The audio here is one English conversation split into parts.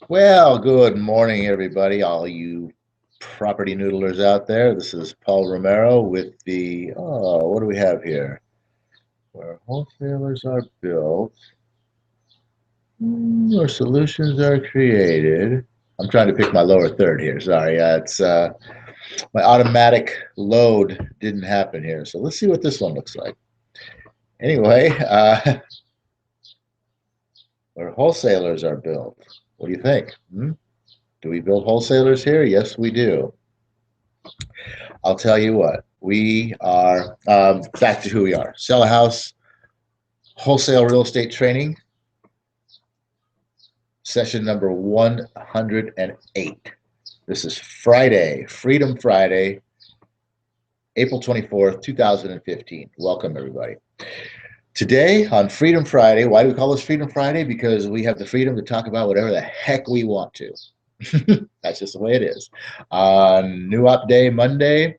Well, good morning, everybody, all you property noodlers out there. This is Paul Romero with what do we have here? Where wholesalers are built, where solutions are created. I'm trying to pick my lower third here. Sorry, it's my automatic load didn't happen here. So let's see what this one looks like. Anyway, where wholesalers are built. What do you think? Do we build wholesalers here? Yes, we do. I'll tell you what, we are back to who we are. Sell a house, wholesale real estate training, session number 108. This is Friday, Freedom Friday, April 24th, 2015. Welcome, everybody. Today on Freedom Friday, why do we call this Freedom Friday? Because we have the freedom to talk about whatever the heck we want to. That's just the way it is. On New Up Day, Monday,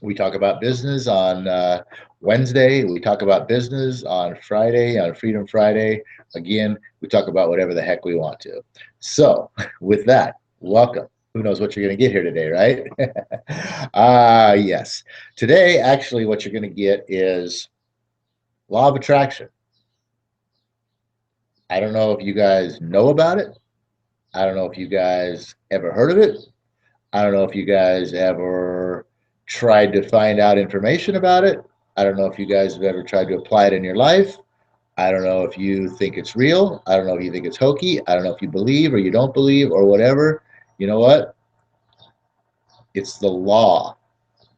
we talk about business. On Wednesday, we talk about business. On Friday, on Freedom Friday, again, we talk about whatever the heck we want to. So, with that, welcome. Who knows what you're going to get here today, right? Yes. Today, actually, what you're going to get is law of attraction. I don't know if you guys know about it. I don't know if you guys ever heard of it. I don't know if you guys ever tried to find out information about it. I don't know if you guys have ever tried to apply it in your life. I don't know if you think it's real. I don't know if you think it's hokey. I don't know if you believe or you don't believe or whatever. You know what? It's the law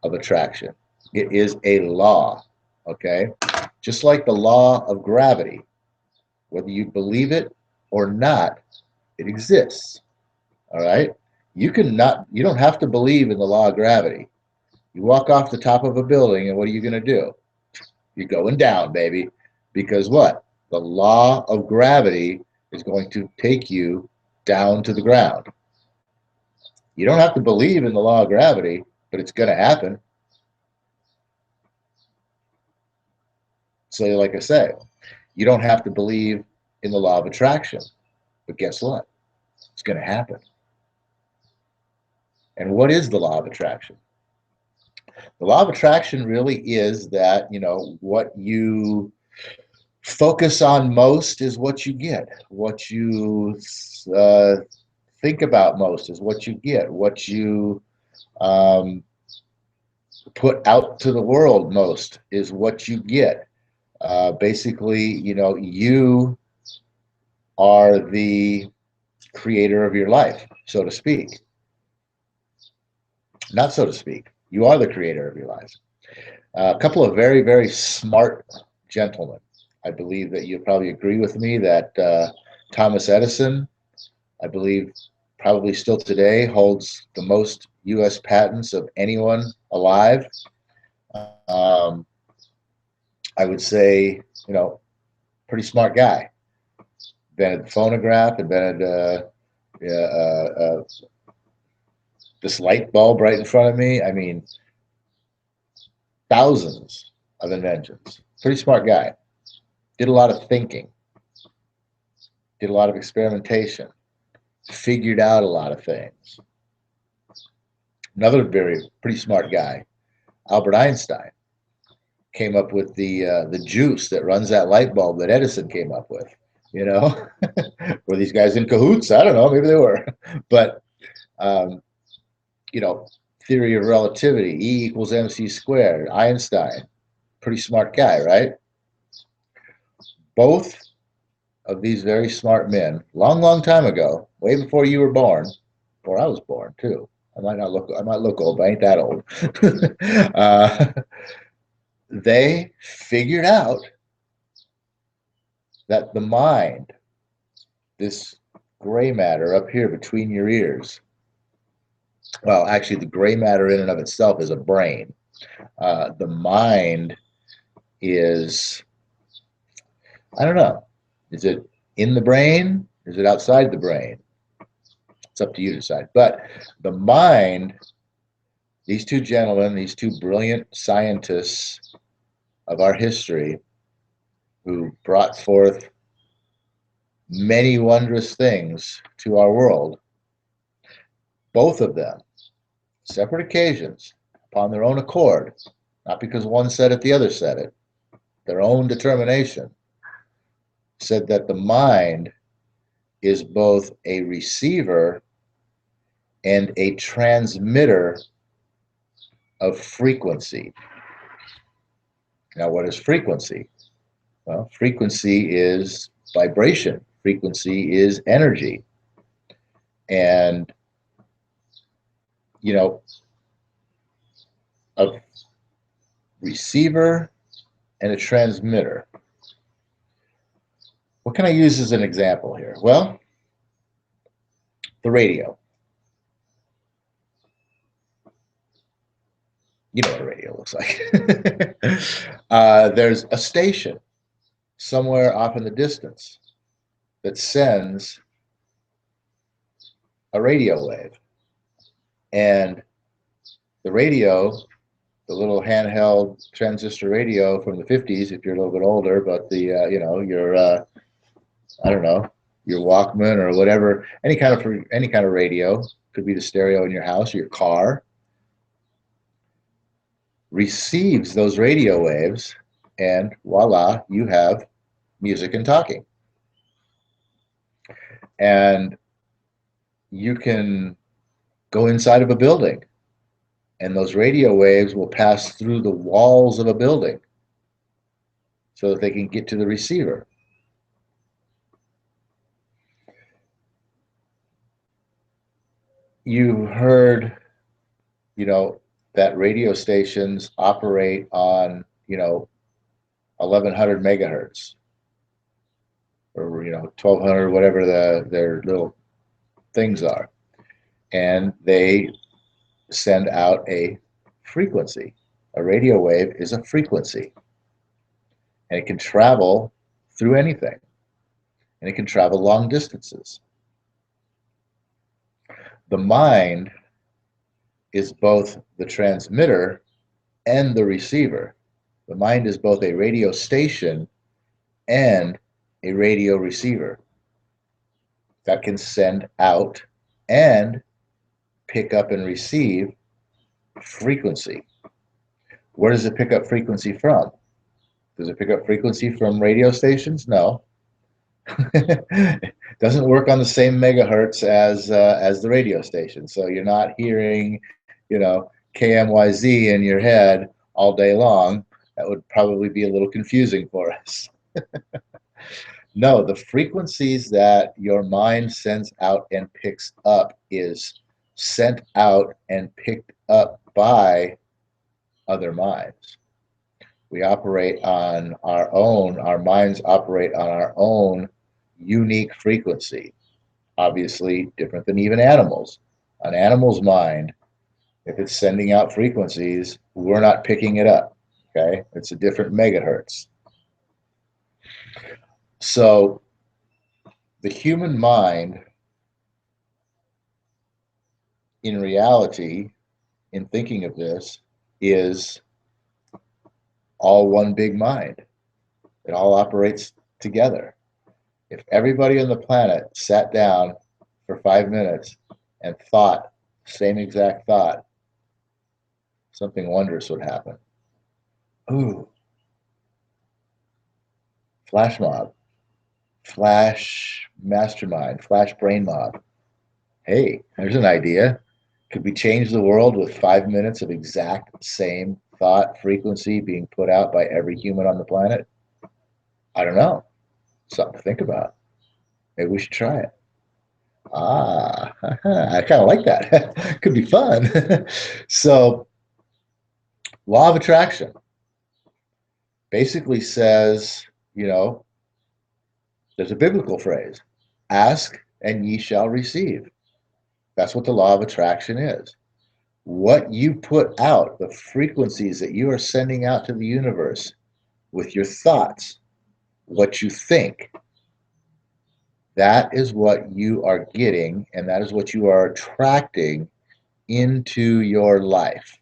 of attraction. It is a law, okay? Just like the law of gravity, whether you believe it or not, it exists, all right? You don't have to believe in the law of gravity. You walk off the top of a building, and what are you going to do? You're going down, baby. Because what? The law of gravity is going to take you down to the ground. You don't have to believe in the law of gravity, but it's going to happen. So, like I say, you don't have to believe in the law of attraction, but guess what? It's going to happen. And what is the law of attraction? The law of attraction really is that, what you focus on most is what you get. What you uh, think about most is what you get. What you um, put out to the world most is what you get. Basically, you are the creator of your life, so to speak. Not so to speak. You are the creator of your life. A couple of very, very smart gentlemen. I believe that you'll probably agree with me that Thomas Edison, I believe, probably still today holds the most U.S. patents of anyone alive. Um, I would say, pretty smart guy. Invented the phonograph, invented this light bulb right in front of me. I mean, thousands of inventions. Pretty smart guy. Did a lot of thinking, did a lot of experimentation, figured out a lot of things. Another pretty smart guy, Albert Einstein, came up with the juice that runs that light bulb that Edison came up with. You know, were these guys in cahoots? I don't know. Maybe they were, but um, you know, theory of relativity, E equals mc squared. Einstein, pretty smart guy, right? Both of these very smart men, long, long time ago, way before you were born, or I was born too. I might look old, but I ain't that old. They figured out that the mind, this gray matter up here between your ears, well, actually, the gray matter in and of itself is a brain. The mind is, I don't know, is it in the brain? Is it outside the brain? It's up to you to decide. But the mind, these two gentlemen, these two brilliant scientists of our history who brought forth many wondrous things to our world, both of them, separate occasions, upon their own accord, not because one said it, the other said it, their own determination, said that the mind is both a receiver and a transmitter of frequency. Now, what is frequency? Well, frequency is vibration. Frequency is energy. And, you know, a receiver and a transmitter. What can I use as an example here? Well, the radio. You know what a radio looks like. There's a station somewhere off in the distance that sends a radio wave. And the radio, the little handheld transistor radio from the 50s, if you're a little bit older, but the, your, I don't know, your Walkman or whatever, any kind of radio, could be the stereo in your house or your car, receives those radio waves, and voila, you have music and talking. And you can go inside of a building, and those radio waves will pass through the walls of a building so that they can get to the receiver. You've heard, that radio stations operate on, 1100 megahertz or, 1200, whatever their little things are. And they send out a frequency. A radio wave is a frequency. And it can travel through anything. And it can travel long distances. The mind is both the transmitter and the receiver. The mind is both a radio station and a radio receiver that can send out and pick up and receive frequency. Where does it pick up frequency from? Does it pick up frequency from radio stations? No. It doesn't work on the same megahertz as the radio station. So you're not hearing, KMYZ in your head all day long. That would probably be a little confusing for us. No, the frequencies that your mind sends out and picks up is sent out and picked up by other minds. We operate on our minds operate on our own unique frequency, obviously different than even animals. An animal's mind, if it's sending out frequencies, we're not picking it up, okay? It's a different megahertz. So the human mind, in reality, in thinking of this, is all one big mind. It all operates together. If everybody on the planet sat down for 5 minutes and thought the same exact thought, something wondrous would happen. Ooh, flash mob, flash mastermind, flash brain mob. Hey, there's an idea. Could we change the world with 5 minutes of exact same thought frequency being put out by every human on the planet? I don't know. Something to think about. Maybe we should try it. I kind of like that. Could be fun. So, law of attraction basically says, there's a biblical phrase, ask and ye shall receive. That's what the law of attraction is. What you put out, the frequencies that you are sending out to the universe with your thoughts, what you think, that is what you are getting, and that is what you are attracting into your life.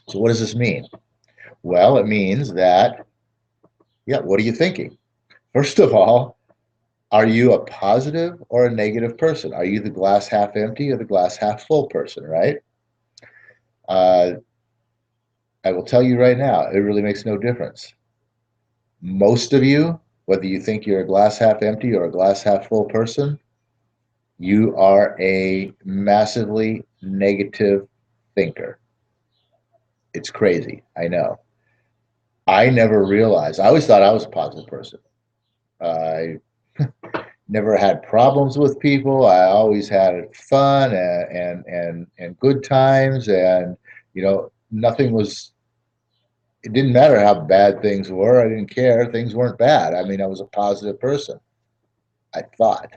So what does this mean? Well, it means that, what are you thinking? First of all, Are you a positive or a negative person? Are you the glass half empty or the glass half full person, right? Uh, I will tell you right now, it really makes no difference. Most of you, whether you think you're a glass half empty or a glass half full person, you are a massively negative thinker. It's crazy. I know. I never realized, I always thought I was a positive person. I never had problems with people. I always had fun and good times, and nothing was. It didn't matter how bad things were. I didn't care. Things weren't bad. I mean, I was a positive person. I thought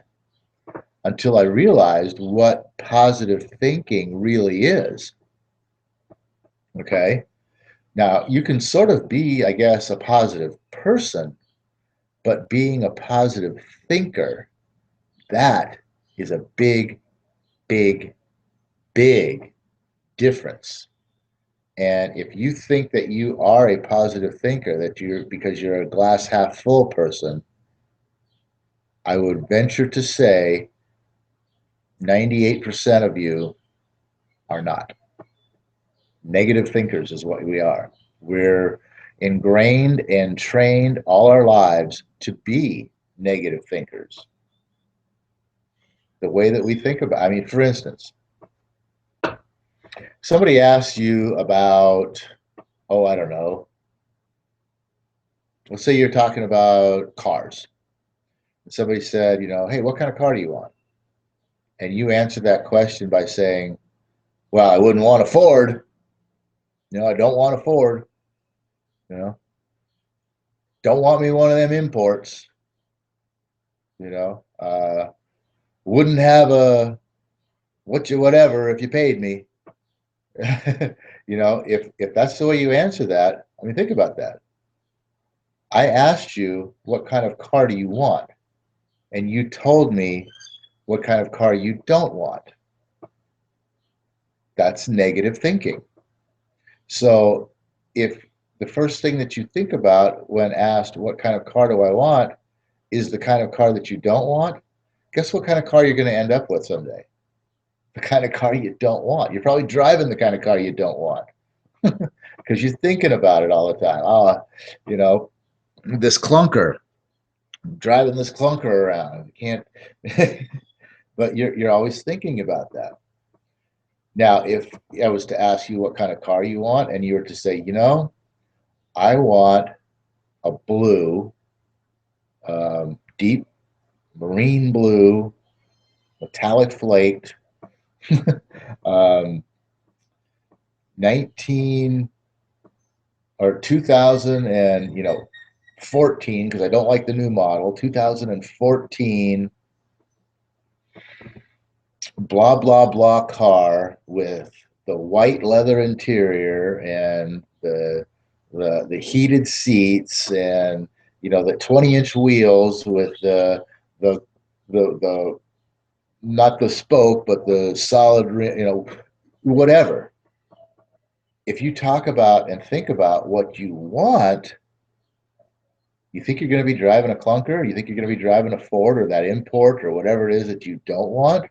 until I realized what positive thinking really is. Okay. Now you can sort of be, I guess, a positive person, but being a positive thinker, that is a big, big, big difference. And if you think that you are a positive thinker, that you're because you're a glass half full person, I would venture to say 98% of you are not. Negative thinkers is what we are. We're ingrained and trained all our lives to be negative thinkers. The way that we think about, I mean, for instance, somebody asks you about, oh, I don't know, let's say you're talking about cars. And somebody said, hey, what kind of car do you want? And you answer that question by saying, well, I wouldn't want a Ford. I don't want a Ford. You know, don't want me one of them imports. You know, wouldn't have a whatever if you paid me. If that's the way you answer that, I mean, think about that. I asked you what kind of car do you want, and you told me what kind of car you don't want. That's negative thinking. So if the first thing that you think about when asked what kind of car do I want is the kind of car that you don't want, guess what kind of car you're going to end up with someday? The kind of car you don't want. You're probably driving the kind of car you don't want because you're thinking about it all the time. Oh, this clunker, driving this clunker around. You can't, but you're always thinking about that. Now, if I was to ask you what kind of car you want, and you were to say, I want a blue, deep marine blue, metallic flaked, um, 19 or 2000 and 14, because I don't like the new model, 2014 blah blah blah car with the white leather interior and the heated seats and the 20-inch wheels with the not the spoke but the solid whatever. If you talk about and think about what you want, you think you're going to be driving a clunker? You think you're going to be driving a Ford or that import or whatever it is that you don't want?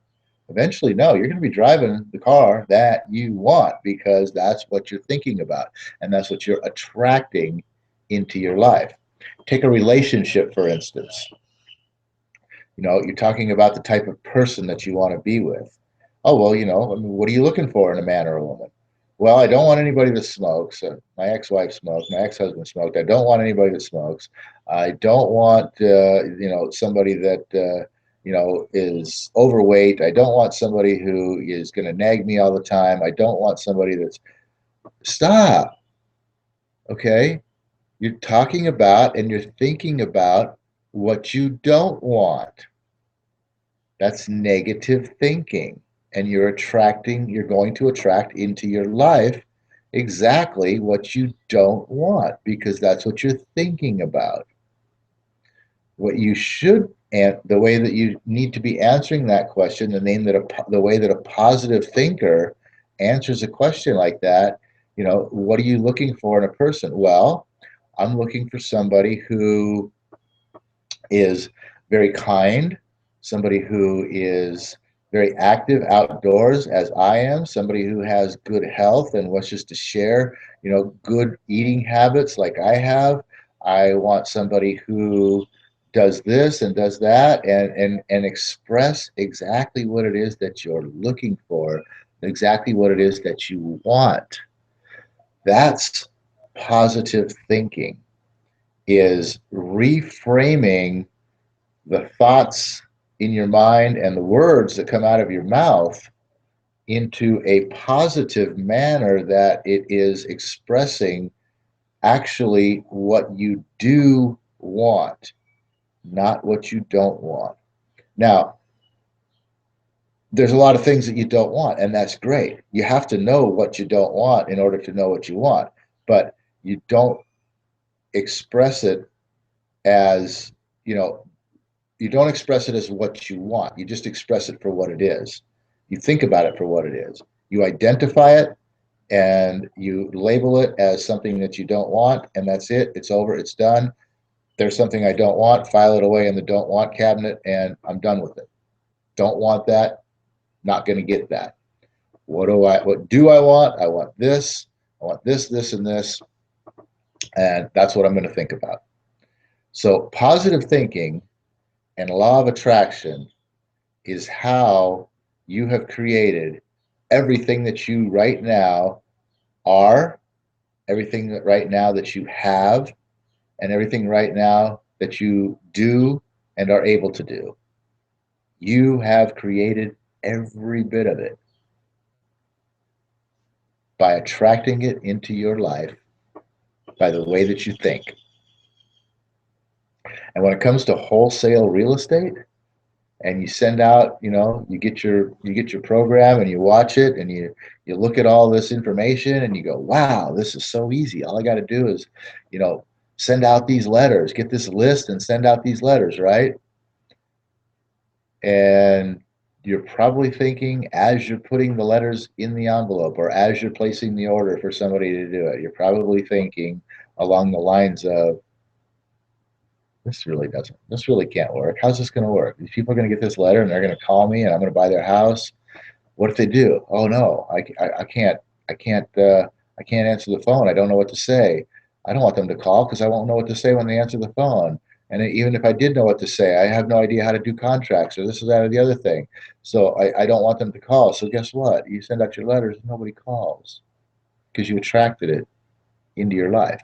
Eventually, no, you're going to be driving the car that you want because that's what you're thinking about and that's what you're attracting into your life. Take a relationship, for instance. You're talking about the type of person that you want to be with. Oh, well, I mean, what are you looking for in a man or a woman? Well, I don't want anybody that smokes. My ex-wife smoked. My ex-husband smoked. I don't want anybody that smokes. I don't want, somebody that, is overweight. I don't want somebody who is going to nag me all the time. I don't want somebody that's, stop. Okay. You're talking about and you're thinking about what you don't want. That's negative thinking. And you're going to attract into your life exactly what you don't want because that's what you're thinking about. What you should, and the way that you need to be answering that question, the way that a positive thinker answers a question like that, what are you looking for in a person? Well, I'm looking for somebody who is very kind, somebody who is very active outdoors as I am, somebody who has good health and wishes to share, good eating habits like I have. I want somebody who does this and does that and express exactly what it is that you're looking for, exactly what it is that you want. That's positive thinking, is reframing the thoughts in your mind and the words that come out of your mouth into a positive manner that it is expressing actually what you do want, not what you don't want. Now, there's a lot of things that you don't want, and that's great. You have to know what you don't want in order to know what you want, but you don't express it as, you know, you don't express it as what you want. You just express it for what it is. You think about it for what it is. You identify it and you label it as something that you don't want, and that's it. It's over. It's done. There's something I don't want. File it away in the don't want cabinet, and I'm done with it. Don't want that. Not going to get that. What do I want? I want this. I want this, this, and this. And that's what I'm going to think about. So positive thinking and law of attraction is how you have created everything that you right now are, everything that right now that you have, and everything right now that you do and are able to do. You have created every bit of it by attracting it into your life by the way that you think. And when it comes to wholesale real estate, and you send out, you get your program and you watch it and you look at all this information and you go, wow, this is so easy. All I got to do is, you know, send out these letters, get this list and send out these letters, right? And you're probably thinking, as you're putting the letters in the envelope or as you're placing the order for somebody to do it, you're probably thinking along the lines of, this really can't work. How's this going to work? These people are going to get this letter and they're going to call me and I'm going to buy their house. What if they do? Oh no, I can't, I can't, I can't answer the phone. I don't know what to say. I don't want them to call because I won't know what to say when they answer the phone. And even if I did know what to say, I have no idea how to do contracts or this or that or the other thing. So I don't want them to call. So guess what? You send out your letters, nobody calls because you attracted it into your life.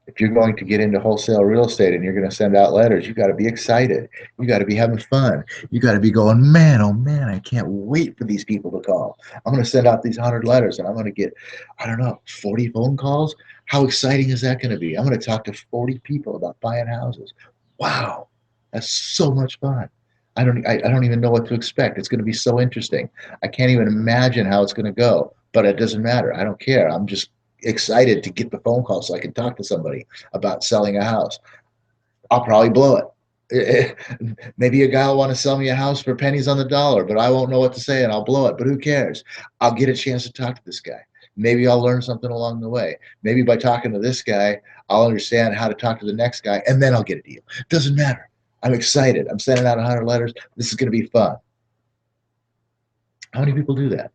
If you're going to get into wholesale real estate and you're going to send out letters, you got to be excited. You got to be having fun. You got to be going, man, oh man, I can't wait for these people to call. I'm going to send out these 100 letters and I'm going to get, I don't know, 40 phone calls. How exciting is that going to be? I'm going to talk to 40 people about buying houses. Wow, that's so much fun. I don't even know what to expect. It's going to be so interesting. I can't even imagine how it's going to go, but it doesn't matter. I don't care. I'm just excited to get the phone call so I can talk to somebody about selling a house. I'll probably blow it. Maybe a guy will want to sell me a house for pennies on the dollar, but I won't know what to say and I'll blow it. But who cares? I'll get a chance to talk to this guy. Maybe I'll learn something along the way. Maybe by talking to this guy, I'll understand how to talk to the next guy and then I'll get a deal. Doesn't matter. I'm excited. I'm sending out 100 letters. This is going to be fun. How many people do that?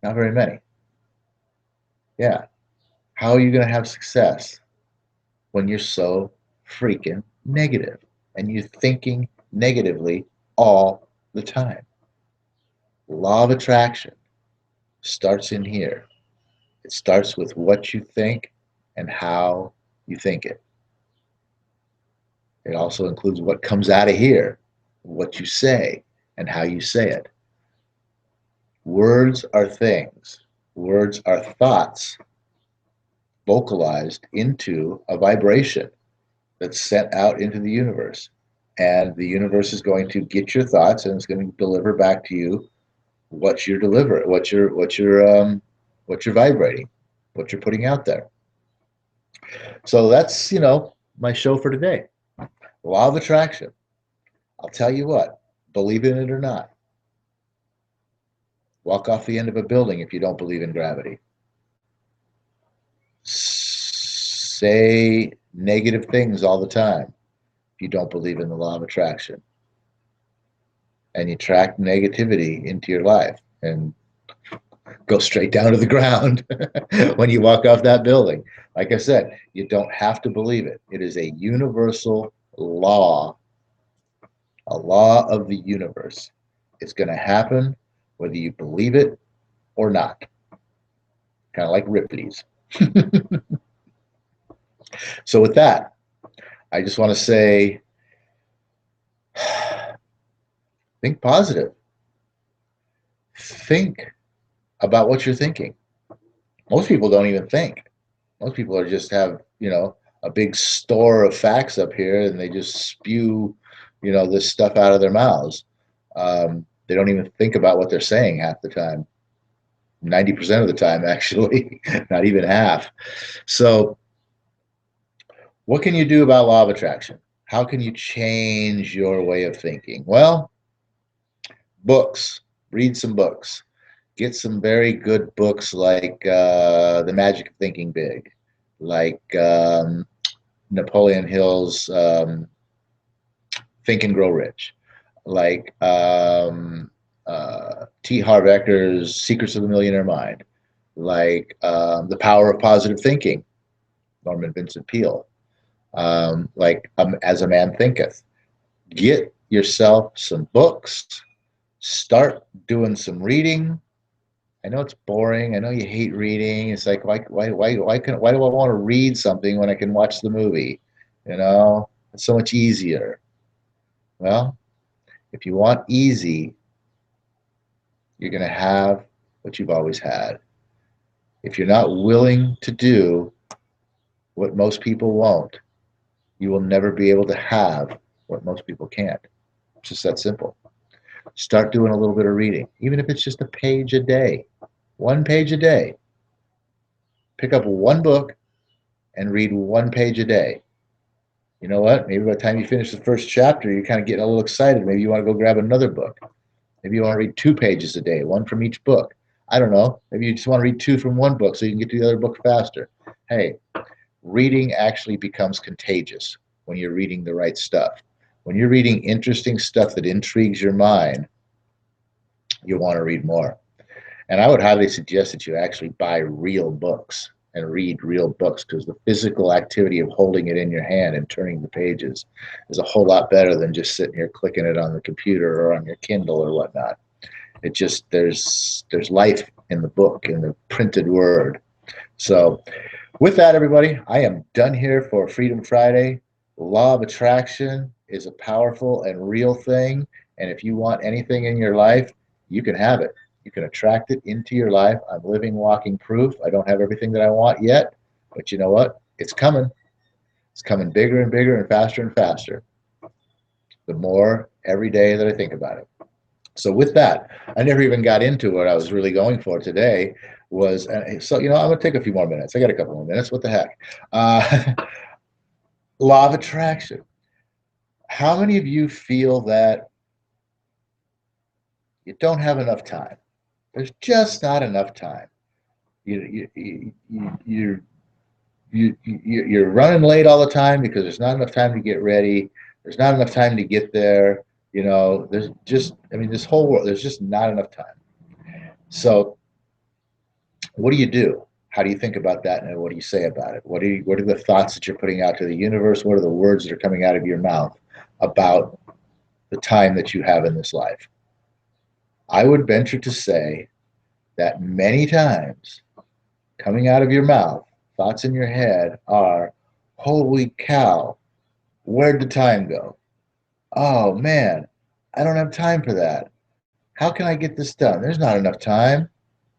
Not very many. Yeah. How are you going to have success when you're so freaking negative and you're thinking negatively all the time? Law of attraction starts in here. It starts with what you think and how you think it. It also includes what comes out of here, what you say and how you say it. Words are things. Words are thoughts vocalized into a vibration that's sent out into the universe. And the universe is going to get your thoughts and it's going to deliver back to you what you're delivering, what you're vibrating, what you're putting out there. So that's, my show for today. Law of attraction. I'll tell you what, believe in it or not. Walk off the end of a building if you don't believe in gravity. Say negative things all the time if you don't believe in the law of attraction. And you attract negativity into your life and go straight down to the ground when you walk off that building. Like I said, you don't have to believe it. It is a universal law, a law of the universe. It's going to happen whether you believe it or not. Kind of like Ripley's. So with that, I just want to say, think positive. Think about what you're thinking. Most people don't even think. Most people are just have, a big store of facts up here and they just spew, this stuff out of their mouths. They don't even think about what they're saying half the time. 90% of the time, actually, not even half. So what can you do about law of attraction? How can you change your way of thinking? Well, books. Read some books. Get some very good books like The Magic of Thinking Big, like Napoleon Hill's Think and Grow Rich, like T. Harv Eker's Secrets of the Millionaire Mind, like The Power of Positive Thinking, Norman Vincent Peale, like As a Man Thinketh. Get yourself some books. Start doing some reading. I know it's boring. I know you hate reading. It's like why do I want to read something when I can watch the movie? It's so much easier. Well, if you want easy, you're going to have what you've always had. If you're not willing to do what most people won't, you will never be able to have what most people can't. It's just that simple. Start doing a little bit of reading, even if it's just a page a day. 1 page a day. Pick up one book and read 1 page a day. You know what? Maybe by the time you finish the first chapter, you're kind of getting a little excited. Maybe you want to go grab another book. Maybe you want to read 2 pages a day, 1 from each book. I don't know. Maybe you just want to read 2 from one book so you can get to the other book faster. Hey, reading actually becomes contagious when you're reading the right stuff. When you're reading interesting stuff that intrigues your mind, you'll want to read more. And I would highly suggest that you actually buy real books and read real books, because the physical activity of holding it in your hand and turning the pages is a whole lot better than just sitting here clicking it on the computer or on your Kindle or whatnot. It just, there's life in the book, in the printed word. So with that, everybody, I am done here for Freedom Friday. Law of attraction is a powerful and real thing. And if you want anything in your life, you can have it. You can attract it into your life. I'm living, walking proof. I don't have everything that I want yet, but you know what? It's coming. It's coming bigger and bigger and faster the more every day that I think about it. So with that, I never even got into what I was really going for today was, so, I'm going to take a few more minutes. I got a couple more minutes. What the heck? Law of attraction. How many of you feel that you don't have enough time? There's just not enough time. You're running late all the time because there's not enough time to get ready. There's not enough time to get there. There's just, this whole world, there's just not enough time. So what do? How do you think about that? And what do you say about it? What are the thoughts that you're putting out to the universe? What are the words that are coming out of your mouth about the time that you have in this life? I would venture to say that many times coming out of your mouth, thoughts in your head are, holy cow, where'd the time go? Oh man, I don't have time for that. How can I get this done? There's not enough time.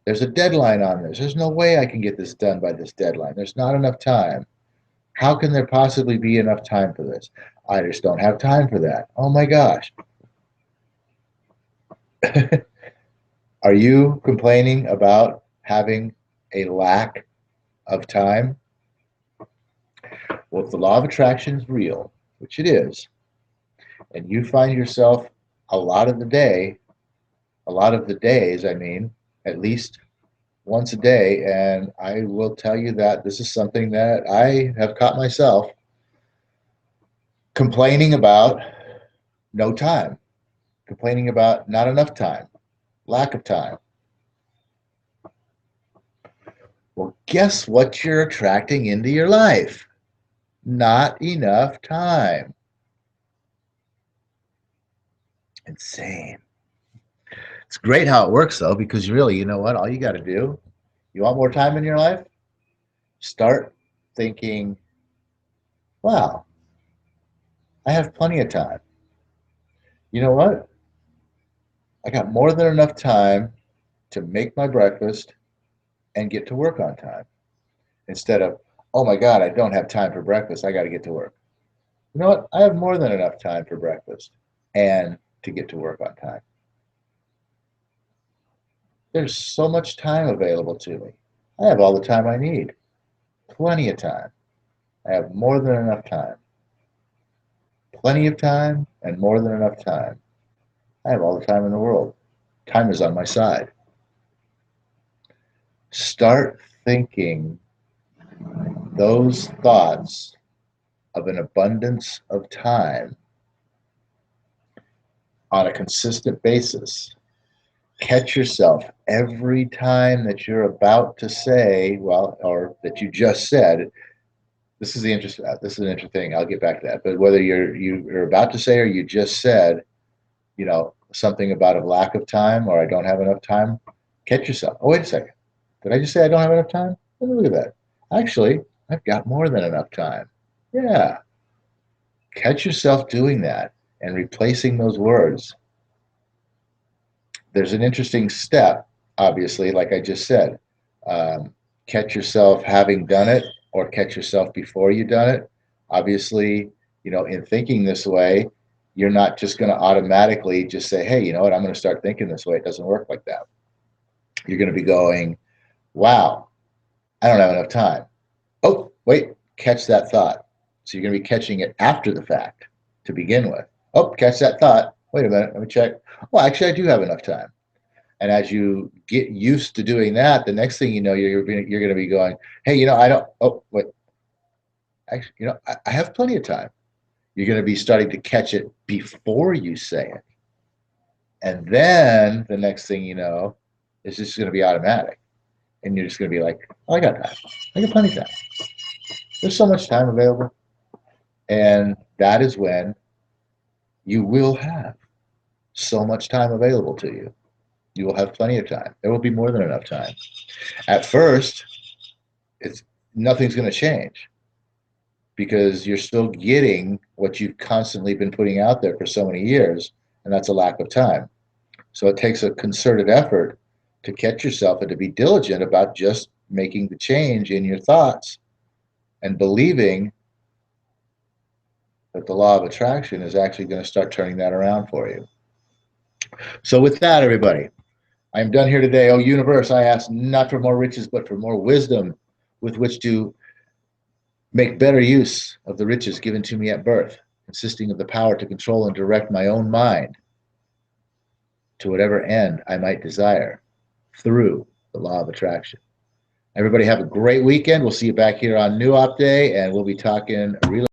There's a deadline on this. There's no way I can get this done by this deadline. There's not enough time. How can there possibly be enough time for this? I just don't have time for that. Oh my gosh. Are you complaining about having a lack of time? Well, if the law of attraction is real, which it is, and you find yourself a lot of the days, at least once a day, and I will tell you that this is something that I have caught myself Complaining about no time, complaining about not enough time, lack of time. Well, guess what you're attracting into your life? Not enough time. Insane. It's great how it works, though, because really, you know what? All you got to do, you want more time in your life? Start thinking, wow, I have plenty of time. You know what? I got more than enough time to make my breakfast and get to work on time. Instead of, oh my God, I don't have time for breakfast. I got to get to work. You know what? I have more than enough time for breakfast and to get to work on time. There's so much time available to me. I have all the time I need. Plenty of time. I have more than enough time. Plenty of time and more than enough time. I have all the time in the world. Time is on my side. Start thinking those thoughts of an abundance of time on a consistent basis. Catch yourself every time that you're about to say, well, or that you just said, this is an interesting thing. I'll get back to that. But whether you're about to say or you just said, you know, something about a lack of time or I don't have enough time, catch yourself. Oh, wait a second. Did I just say I don't have enough time? Let me look at that. Actually, I've got more than enough time. Yeah. Catch yourself doing that and replacing those words. There's an interesting step, obviously, like I just said. Catch yourself having done it or catch yourself before you've done it. Obviously, you know, in thinking this way, you're not just going to automatically just say, hey, you know what, I'm going to start thinking this way. It doesn't work like that. You're going to be going, wow, I don't have enough time. Oh, wait, catch that thought. So you're going to be catching it after the fact to begin with. Oh, catch that thought. Wait a minute, let me check. Well, actually, I do have enough time. And as you get used to doing that, the next thing you know, you're going to be going, hey, you know, I don't, oh, wait, actually, you know, I have plenty of time. You're going to be starting to catch it before you say it. And then the next thing you know, it's just going to be automatic. And you're just going to be like, oh, I got time. I got plenty of time. There's so much time available. And that is when you will have so much time available to you. You will have plenty of time. There will be more than enough time. At first, nothing's going to change because you're still getting what you've constantly been putting out there for so many years, and that's a lack of time. So it takes a concerted effort to catch yourself and to be diligent about just making the change in your thoughts and believing that the law of attraction is actually going to start turning that around for you. So with that, everybody, I am done here today. Oh, universe, I ask not for more riches, but for more wisdom with which to make better use of the riches given to me at birth, consisting of the power to control and direct my own mind to whatever end I might desire through the law of attraction. Everybody have a great weekend. We'll see you back here on New Op Day, and we'll be talking real